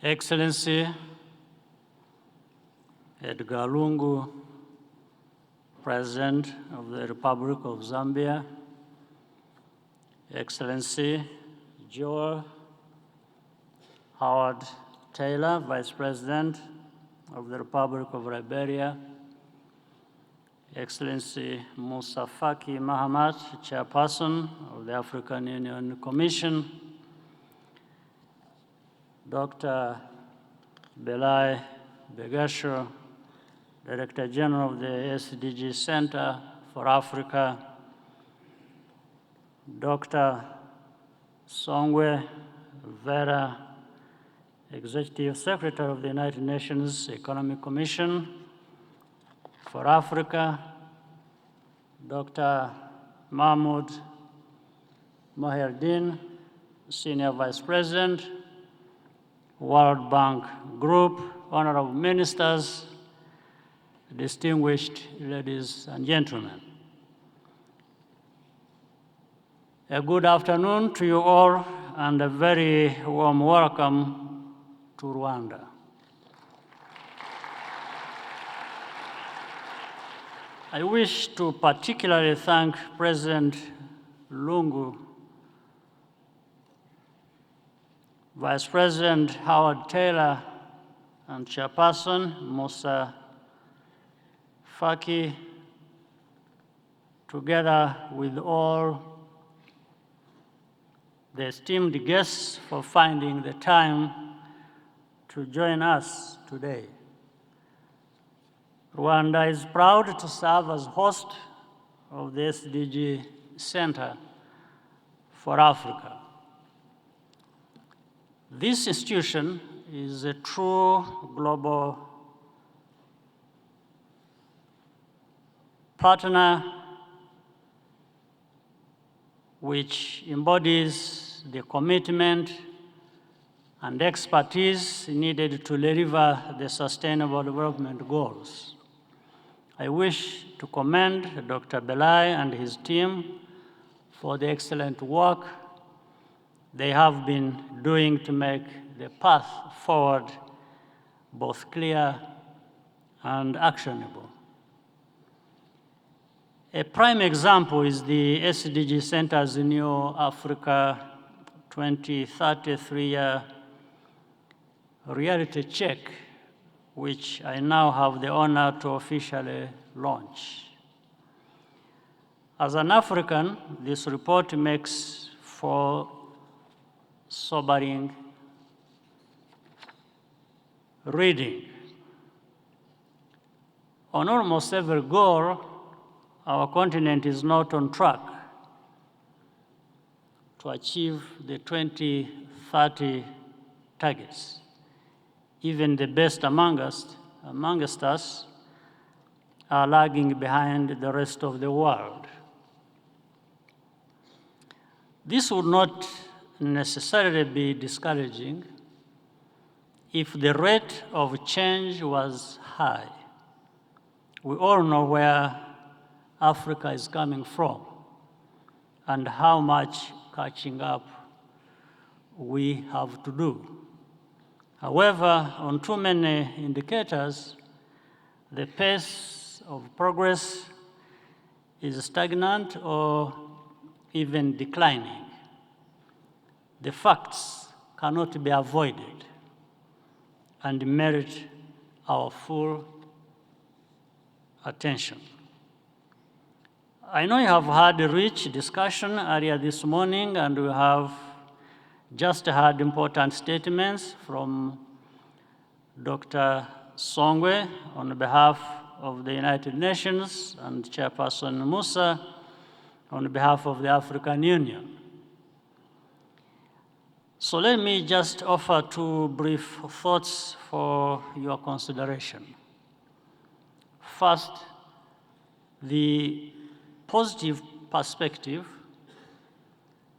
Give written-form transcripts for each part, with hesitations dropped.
Excellency Edgar Lungu, President of the Republic of Zambia, Excellency Joel Howard Taylor, Vice President of the Republic of Liberia, Excellency Musa Faki Mahamat, Chairperson of the African Union Commission, Dr. Belai Begasho, Director General of the SDG Center for Africa, Dr. Songwe Vera, Executive Secretary of the United Nations Economic Commission for Africa, Dr. Mahmoud Moherdin, Senior Vice President, World Bank Group, honorable ministers, distinguished ladies and gentlemen. A good afternoon to you all and a very warm welcome to Rwanda. I wish to particularly thank President Lungu, Vice President Howard Taylor, and Chairperson Musa Faki, together with all the esteemed guests, for finding the time to join us today. Rwanda is proud to serve as host of the SDG Center for Africa. This institution is a true global partner which embodies the commitment and expertise needed to deliver the Sustainable Development Goals. I wish to commend Dr. Belai and his team for the excellent work they have been doing to make the path forward both clear and actionable. A prime example is the SDG Center's new Africa 2030 3-year reality check, which I now have the honor to officially launch. As an African, this report makes for sobering reading. On almost every goal, our continent is not on track to achieve the 2030 targets. Even the best amongst us are lagging behind the rest of the world. This would not necessarily be discouraging if the rate of change was high. We all know where Africa is coming from and how much catching up we have to do. However, on too many indicators, the pace of progress is stagnant or even declining. The facts cannot be avoided and merit our full attention. I know you have had a rich discussion earlier this morning, and we have just heard important statements from Dr. Songwe on behalf of the United Nations and Chairperson Musa on behalf of the African Union. So let me just offer two brief thoughts for your consideration. First, the positive perspective.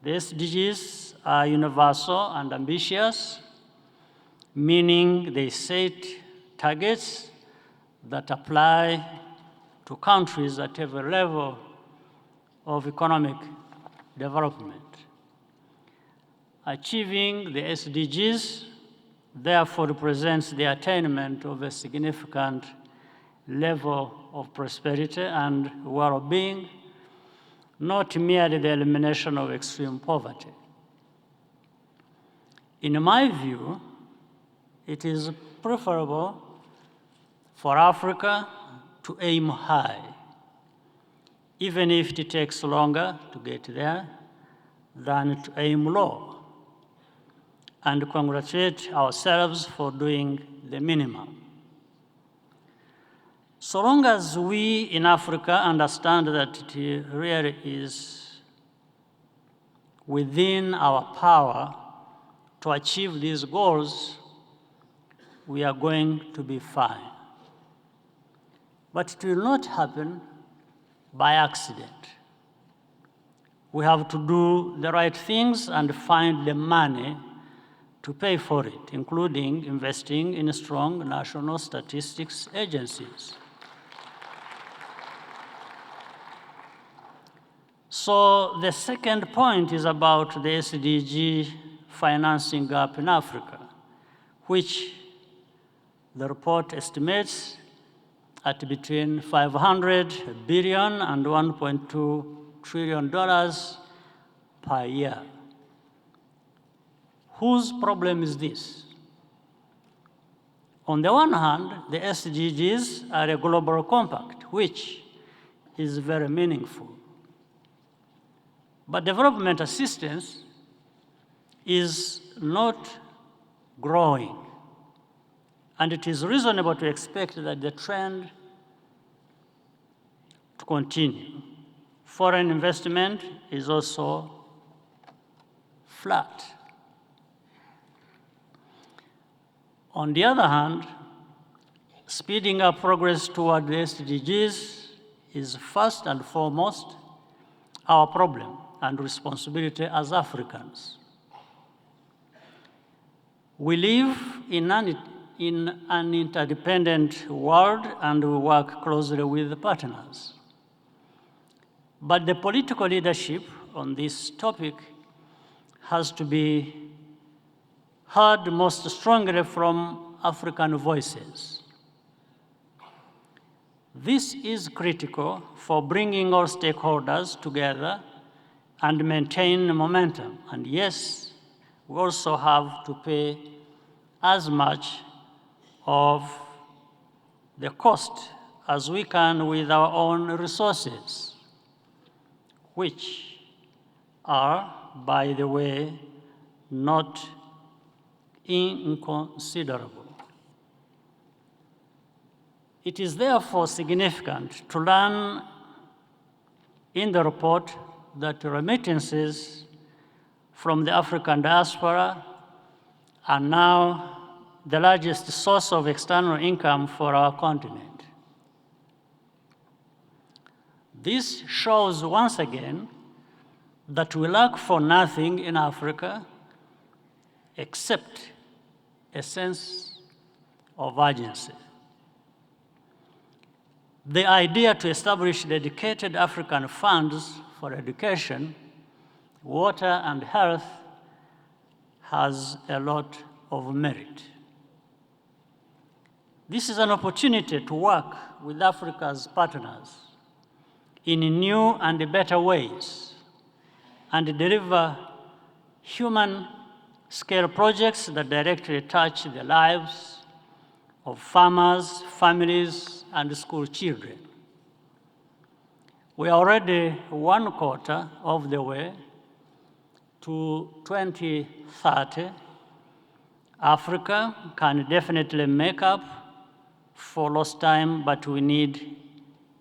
The SDGs are universal and ambitious, meaning they set targets that apply to countries at every level of economic development. Achieving the SDGs therefore represents the attainment of a significant level of prosperity and well-being, not merely the elimination of extreme poverty. In my view, it is preferable for Africa to aim high, even if it takes longer to get there than to aim low, and congratulate ourselves for doing the minimum. So long as we in Africa understand that it really is within our power to achieve these goals, we are going to be fine. But it will not happen by accident. We have to do the right things and find the money to pay for it, including investing in strong national statistics agencies. So the second point is about the SDG financing gap in Africa, which the report estimates at between $500 billion and $1.2 trillion per year. Whose problem is this? On the one hand, the SDGs are a global compact, which is very meaningful. But development assistance is not growing, and it is reasonable to expect that the trend to continue. Foreign investment is also flat. On the other hand, speeding up progress toward the SDGs is first and foremost our problem and responsibility as Africans. We live in an interdependent world and we work closely with partners. But the political leadership on this topic has to be heard most strongly from African voices. This is critical for bringing all stakeholders together and maintain momentum. And yes, we also have to pay as much of the cost as we can with our own resources, which are, by the way, not inconsiderable. It is therefore significant to learn in the report that remittances from the African diaspora are now the largest source of external income for our continent. This shows once again that we lack for nothing in Africa except a sense of urgency. The idea to establish dedicated African funds for education, water, and health has a lot of merit. This is an opportunity to work with Africa's partners in new and better ways and deliver human-scale projects that directly touch the lives of farmers, families, and school children. We are already 1/4 of the way to 2030. Africa can definitely make up for lost time, but we need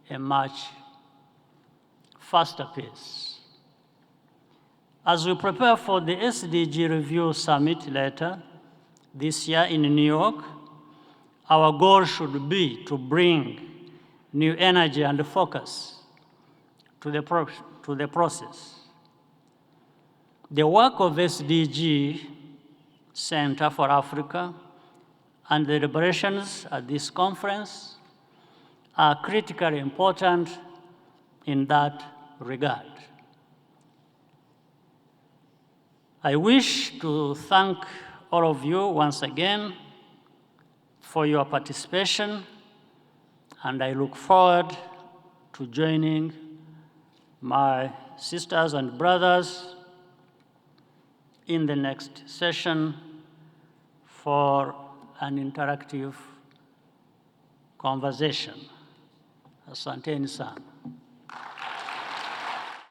a much faster pace. As we prepare for the SDG Review Summit later this year in New York, our goal should be to bring new energy and focus to the process. The work of SDG Center for Africa and the deliberations at this conference are critically important in that regard. I wish to thank all of you once again for your participation, and I look forward to joining my sisters and brothers in the next session for an interactive conversation. Asanteni sana.